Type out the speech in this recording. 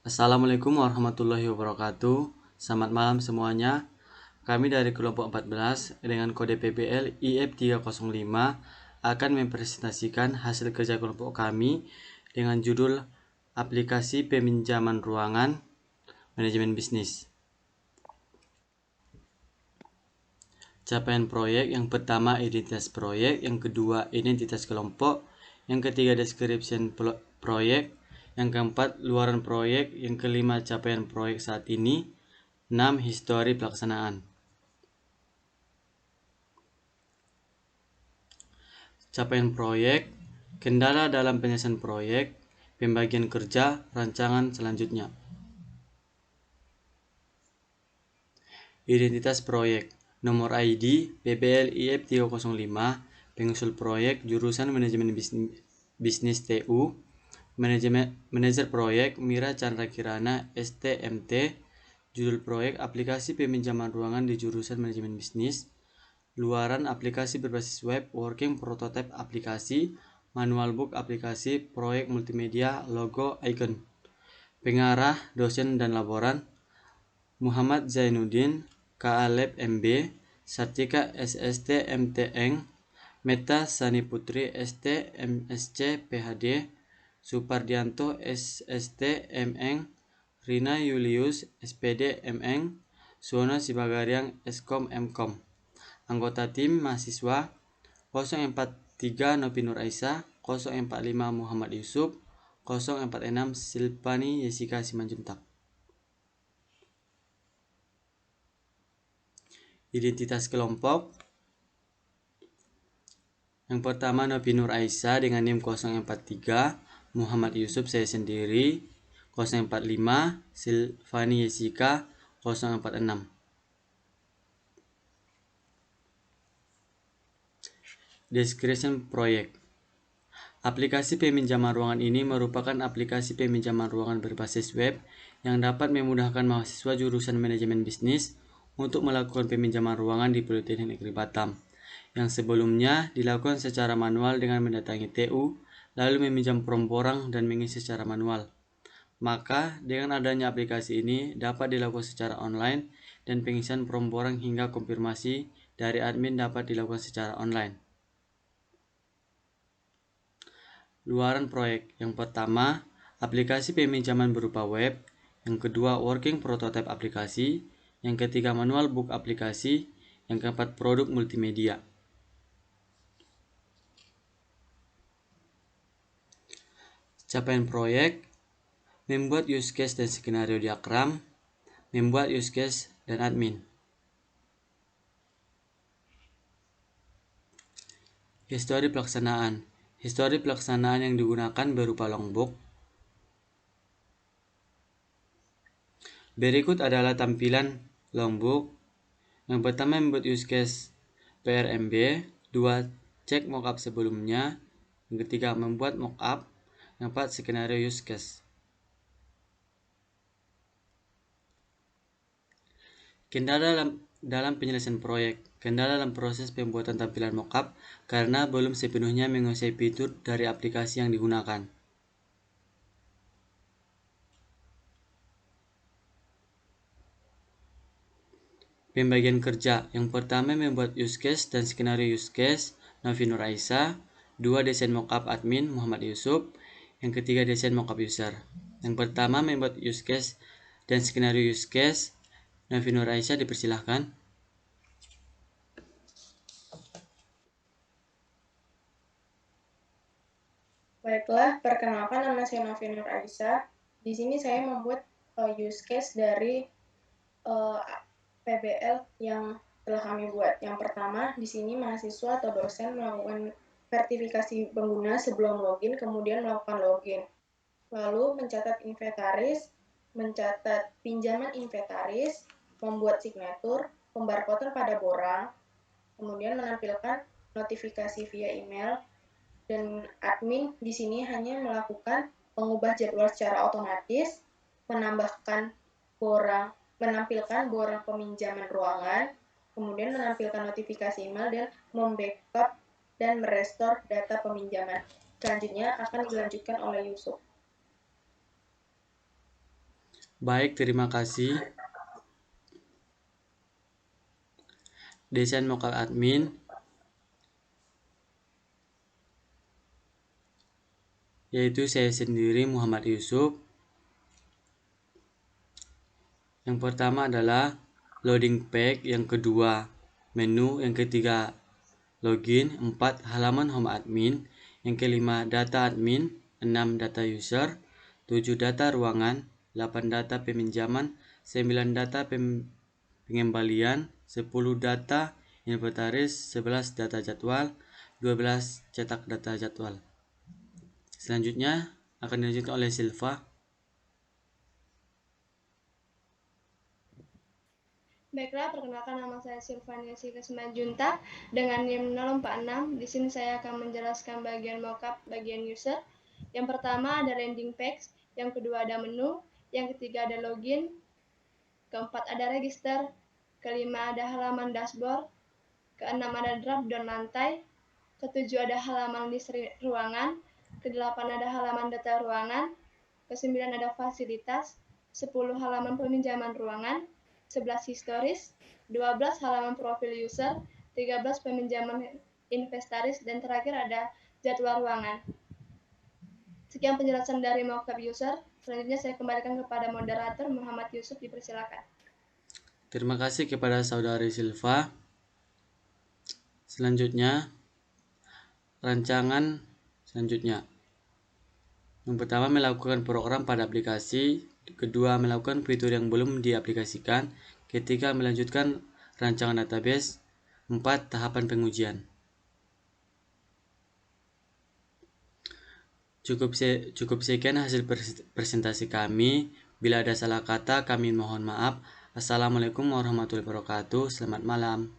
Assalamualaikum warahmatullahi wabarakatuh. Selamat malam semuanya. Kami dari kelompok 14 dengan kode PBL IF305 akan mempresentasikan hasil kerja kelompok kami dengan judul Aplikasi Peminjaman Ruangan Manajemen Bisnis. Capaian proyek yang pertama identitas proyek, yang kedua identitas kelompok, yang ketiga description proyek, yang keempat luaran proyek, yang kelima capaian proyek saat ini, 6 histori pelaksanaan. Capaian proyek, kendala dalam penyelesaian proyek, pembagian kerja, rancangan selanjutnya. Identitas proyek, nomor ID PBL IF305, pengusul proyek jurusan manajemen bisnis TU, manajer proyek Mira Chandra Kirana STMT, judul proyek aplikasi peminjaman ruangan di jurusan manajemen bisnis, luaran aplikasi berbasis web, working prototype aplikasi, manual book aplikasi, proyek multimedia, logo, icon. Pengarah, dosen dan laboran Muhammad Zainuddin, KA-Lab MB, Sartika SST MTN, Meta Sani Putri ST MSC PhD, Supardianto SST MN, Rina Julius SPD MN, Suwono Sibagariang Eskom Mkom. Anggota tim mahasiswa 043 Nopi Nur Aisyah, 045 Muhammad Yusuf, 046 Silvani Jessica Simanjuntak. Identitas kelompok. Yang pertama Nopi Nur Aisyah dengan NIM 043, Muhammad Yusuf saya sendiri, 045 Silvani Jessica 046. Description proyek. Aplikasi peminjaman ruangan ini merupakan aplikasi peminjaman ruangan berbasis web yang dapat memudahkan mahasiswa jurusan manajemen bisnis untuk melakukan peminjaman ruangan di Politeknik Negeri Batam, yang sebelumnya dilakukan secara manual dengan mendatangi TU, lalu meminjam borang dan mengisi secara manual. Maka dengan adanya aplikasi ini dapat dilakukan secara online dan pengisian borang hingga konfirmasi dari admin dapat dilakukan secara online. Luaran proyek. Yang pertama, aplikasi peminjaman berupa web. Yang kedua, working prototype aplikasi. Yang ketiga, manual book aplikasi. Yang keempat, produk multimedia. Capaian proyek, membuat use case dan skenario diagram, membuat use case dan admin. Histori pelaksanaan. Histori pelaksanaan yang digunakan berupa logbook. Berikut adalah tampilan logbook. Yang pertama membuat use case PRMB, 2 cek mockup sebelumnya, yang ketiga membuat mockup, yang keempat skenario use case. Kendala dalam penyelesaian proyek. Kendala dalam proses pembuatan tampilan mockup karena belum sepenuhnya menguasai fitur dari aplikasi yang digunakan. Pembagian kerja. Yang pertama membuat use case dan skenario use case Novi Nur Aisyah, 2 desain mockup admin Muhammad Yusuf, yang ketiga desain mockup user. Yang pertama membuat use case dan skenario use case Novi Nur Aisyah, dipersilahkan. Baiklah, perkenalkan nama saya Novi Nur Aisyah. Di sini saya membuat use case dari PBL yang telah kami buat. Yang pertama, di sini mahasiswa atau dosen melakukan sertifikasi pengguna sebelum login, kemudian melakukan login. Lalu mencatat inventaris, mencatat pinjaman inventaris, membuat signatur, pembarkodan pada borang, kemudian menampilkan notifikasi via email, dan admin di sini hanya melakukan mengubah jadwal secara otomatis, menampilkan borang peminjaman ruangan, kemudian menampilkan notifikasi email dan membackup dan merestore data peminjaman. Selanjutnya akan dilanjutkan oleh Yusuf. Baik, terima kasih. Desain mockup admin. Yaitu saya sendiri, Muhammad Yusuf. Yang pertama adalah loading page, yang kedua menu, yang ketiga login, 4 halaman home admin, yang kelima data admin, 6 data user, 7 data ruangan, 8 data peminjaman, 9 data pengembalian, 10 data inventaris, 11 data jadwal, 12 cetak data jadwal. Selanjutnya akan dilanjutkan oleh Silva. Baiklah, perkenalkan nama saya Silvania Sika Simanjuntak dengan NIM 046. Di sini saya akan menjelaskan bagian mockup bagian user. Yang pertama ada landing page, yang kedua ada menu, yang ketiga ada login, keempat ada register, kelima ada halaman dashboard, keenam ada drop down lantai, ketujuh ada halaman list ruangan, kedelapan ada halaman data ruangan, kesembilan ada fasilitas, 10 halaman peminjaman ruangan, 11 historis, 12 halaman profil user, 13 peminjaman inventaris, dan terakhir ada jadwal ruangan. Sekian penjelasan dari mockup user. Selanjutnya saya kembalikan kepada moderator Muhammad Yusuf, dipersilakan. Terima kasih kepada saudari Silva. Selanjutnya, rancangan selanjutnya. Yang pertama, melakukan program pada aplikasi. Kedua, melakukan fitur yang belum diaplikasikan. Ketiga, melanjutkan rancangan database. 4, tahapan pengujian. Cukup sekian hasil presentasi kami. Bila ada salah kata, kami mohon maaf. Assalamualaikum warahmatullahi wabarakatuh. Selamat malam.